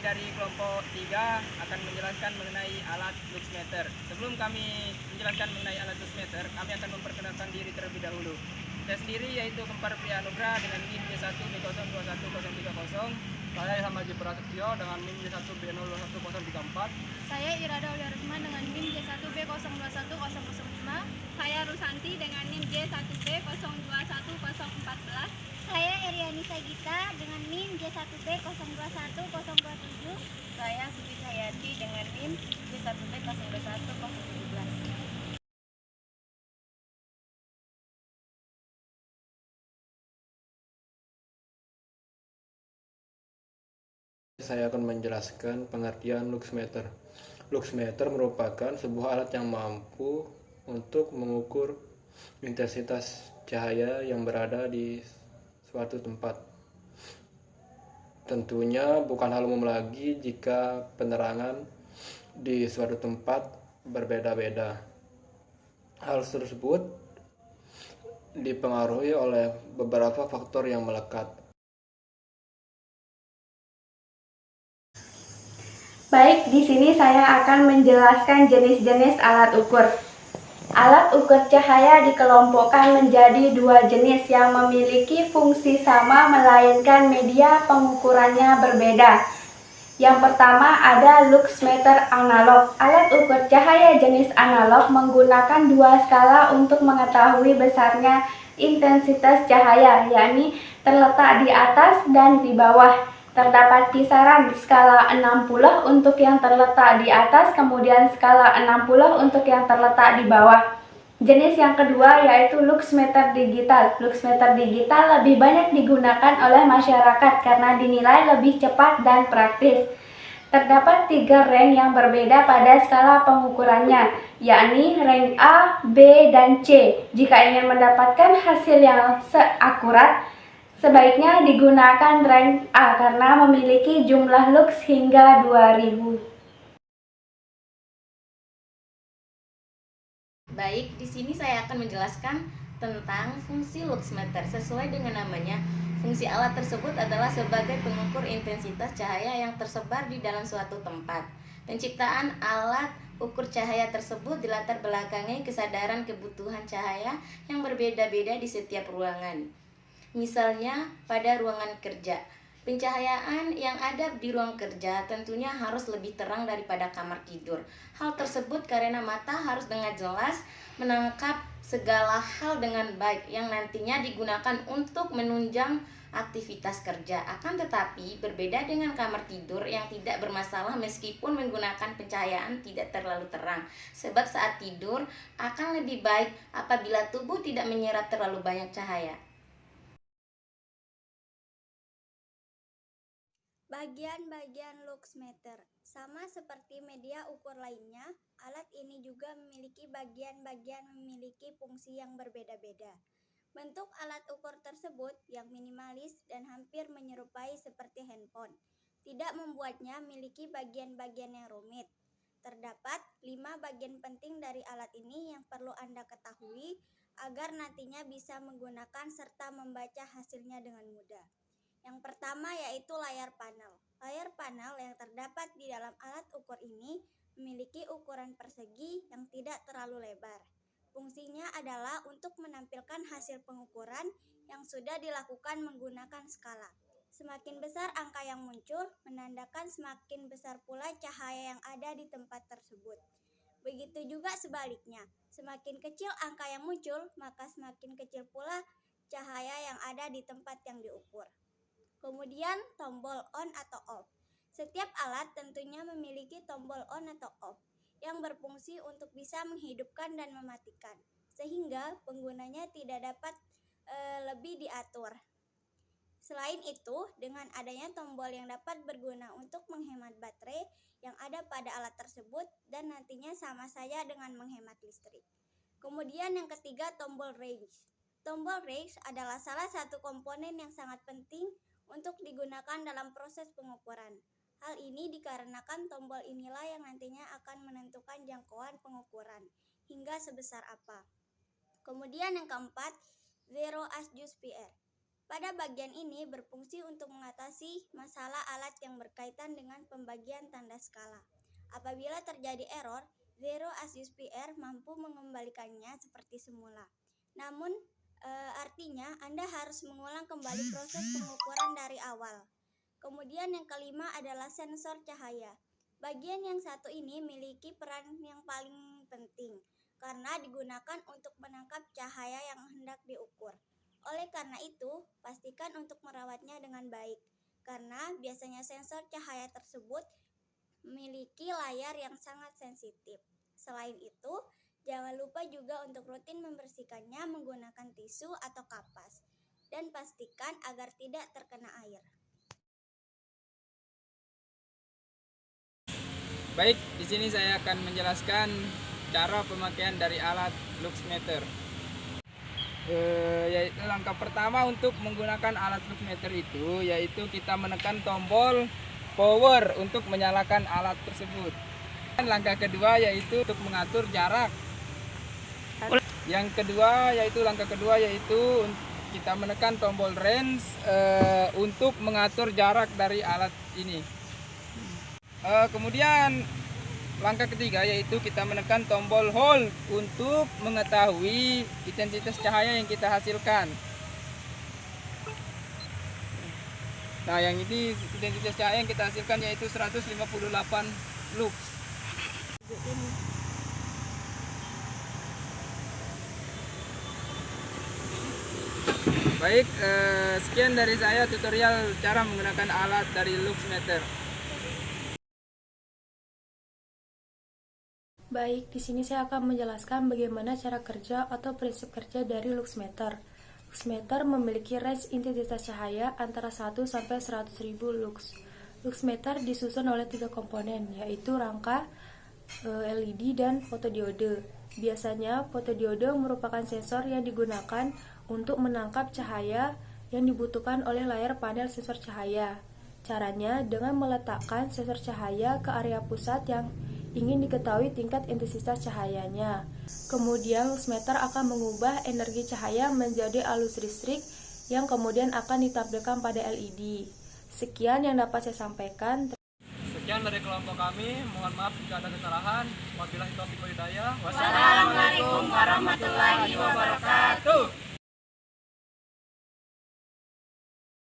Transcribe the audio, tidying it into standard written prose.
dari kelompok 3 akan menjelaskan mengenai alat luxmeter. Sebelum kami menjelaskan mengenai alat luxmeter, kami akan memperkenalkan diri terlebih dahulu. Saya sendiri yaitu Kempar Priyanugra dengan NIM J1B021030. Saya Hamaji Prasetyo dengan NIM J1B021034. Saya Irada Uliarusma dengan NIM J1B021005. Saya Rusanti dengan NIM J1B021014. Saya Eriani Sagita dengan NIM J1B021027. Saya Siti Hayati dengan NIM J1B021017. Saya akan menjelaskan pengertian luxmeter. Luxmeter merupakan sebuah alat yang mampu untuk mengukur intensitas cahaya yang berada di suatu tempat. Tentunya bukan hal umum lagi jika penerangan di suatu tempat berbeda-beda. Hal tersebut dipengaruhi oleh beberapa faktor yang melekat. Baik, di sini saya akan menjelaskan jenis-jenis alat ukur. Alat ukur cahaya dikelompokkan menjadi dua jenis yang memiliki fungsi sama melainkan media pengukurannya berbeda. Yang pertama ada luxmeter analog. Alat ukur cahaya jenis analog menggunakan dua skala untuk mengetahui besarnya intensitas cahaya, yakni terletak di atas dan di bawah. Terdapat kisaran skala 60 untuk yang terletak di atas, kemudian skala 60 untuk yang terletak di bawah. Jenis yang kedua yaitu luxmeter digital. Luxmeter digital lebih banyak digunakan oleh masyarakat karena dinilai lebih cepat dan praktis. Terdapat 3 rank yang berbeda pada skala pengukurannya, yakni rank A, B, dan C. Jika ingin mendapatkan hasil yang akurat, sebaiknya digunakan rank A karena memiliki jumlah lux hingga 2000. Baik, di sini saya akan menjelaskan tentang fungsi luxmeter. Sesuai dengan namanya, fungsi alat tersebut adalah sebagai pengukur intensitas cahaya yang tersebar di dalam suatu tempat. Penciptaan alat ukur cahaya tersebut dilatar belakangi kesadaran kebutuhan cahaya yang berbeda-beda di setiap ruangan. Misalnya pada ruangan kerja, pencahayaan yang ada di ruang kerja tentunya harus lebih terang daripada kamar tidur. Hal tersebut karena mata harus dengan jelas menangkap segala hal dengan baik yang nantinya digunakan untuk menunjang aktivitas kerja. Akan tetapi berbeda dengan kamar tidur yang tidak bermasalah meskipun menggunakan pencahayaan tidak terlalu terang. Sebab saat tidur akan lebih baik apabila tubuh tidak menyerap terlalu banyak cahaya. Bagian-bagian luxmeter. Sama seperti media ukur lainnya, alat ini juga memiliki bagian-bagian memiliki fungsi yang berbeda-beda. Bentuk alat ukur tersebut yang minimalis dan hampir menyerupai seperti handphone, tidak membuatnya memiliki bagian-bagian yang rumit. Terdapat 5 bagian penting dari alat ini yang perlu Anda ketahui agar nantinya bisa menggunakan serta membaca hasilnya dengan mudah. Yang pertama yaitu layar panel. Layar panel yang terdapat di dalam alat ukur ini memiliki ukuran persegi yang tidak terlalu lebar. Fungsinya adalah untuk menampilkan hasil pengukuran yang sudah dilakukan menggunakan skala. Semakin besar angka yang muncul, menandakan semakin besar pula cahaya yang ada di tempat tersebut. Begitu juga sebaliknya, semakin kecil angka yang muncul, maka semakin kecil pula cahaya yang ada di tempat yang diukur. Kemudian tombol on atau off. Setiap alat tentunya memiliki tombol on atau off yang berfungsi untuk bisa menghidupkan dan mematikan, sehingga penggunanya tidak dapat lebih diatur. Selain itu, dengan adanya tombol yang dapat berguna untuk menghemat baterai yang ada pada alat tersebut dan nantinya sama saja dengan menghemat listrik. Kemudian yang ketiga, tombol range. Tombol range adalah salah satu komponen yang sangat penting untuk digunakan dalam proses pengukuran. Hal ini dikarenakan tombol inilah yang nantinya akan menentukan jangkauan pengukuran hingga sebesar apa. Kemudian yang keempat, zero adjust PR. Pada bagian ini berfungsi untuk mengatasi masalah alat yang berkaitan dengan pembagian tanda skala. Apabila terjadi error, Zero Asius PR mampu mengembalikannya seperti semula. Namun, artinya Anda harus mengulang kembali proses pengukuran dari awal. Kemudian yang kelima adalah sensor cahaya. Bagian yang satu ini memiliki peran yang paling penting karena digunakan untuk menangkap cahaya yang hendak diukur. Oleh karena itu, pastikan untuk merawatnya dengan baik, karena biasanya sensor cahaya tersebut memiliki layar yang sangat sensitif. Selain itu, jangan lupa juga untuk rutin membersihkannya menggunakan tisu atau kapas, dan pastikan agar tidak terkena air. Baik, di sini saya akan menjelaskan cara pemakaian dari alat luxmeter. Yaitu langkah pertama untuk menggunakan alat luxmeter itu yaitu kita menekan tombol power untuk menyalakan alat tersebut. Dan langkah kedua yaitu untuk mengatur jarak. Langkah kedua yaitu kita menekan tombol range untuk mengatur jarak dari alat ini. Kemudian langkah ketiga yaitu kita menekan tombol hold untuk mengetahui intensitas cahaya yang kita hasilkan. Nah, yang ini intensitas cahaya yang kita hasilkan yaitu 158 lux. Baik, sekian dari saya tutorial cara menggunakan alat dari luxmeter. Baik, di sini saya akan menjelaskan bagaimana cara kerja atau prinsip kerja dari luxmeter. Luxmeter memiliki range intensitas cahaya antara 1 sampai 100.000 lux. Luxmeter disusun oleh 3 komponen, yaitu rangka, LED, dan fotodiode. Biasanya, fotodiode merupakan sensor yang digunakan untuk menangkap cahaya yang dibutuhkan oleh layar panel sensor cahaya. Caranya dengan meletakkan sensor cahaya ke area pusat yang ingin diketahui tingkat intensitas cahayanya. Kemudian luxmeter akan mengubah energi cahaya menjadi arus listrik yang kemudian akan ditampilkan pada LED. Sekian yang dapat saya sampaikan. Sekian dari kelompok kami, mohon maaf jika ada kesalahan. Wabillahi taufiq wal hidayah. Wassalamualaikum warahmatullahi wabarakatuh.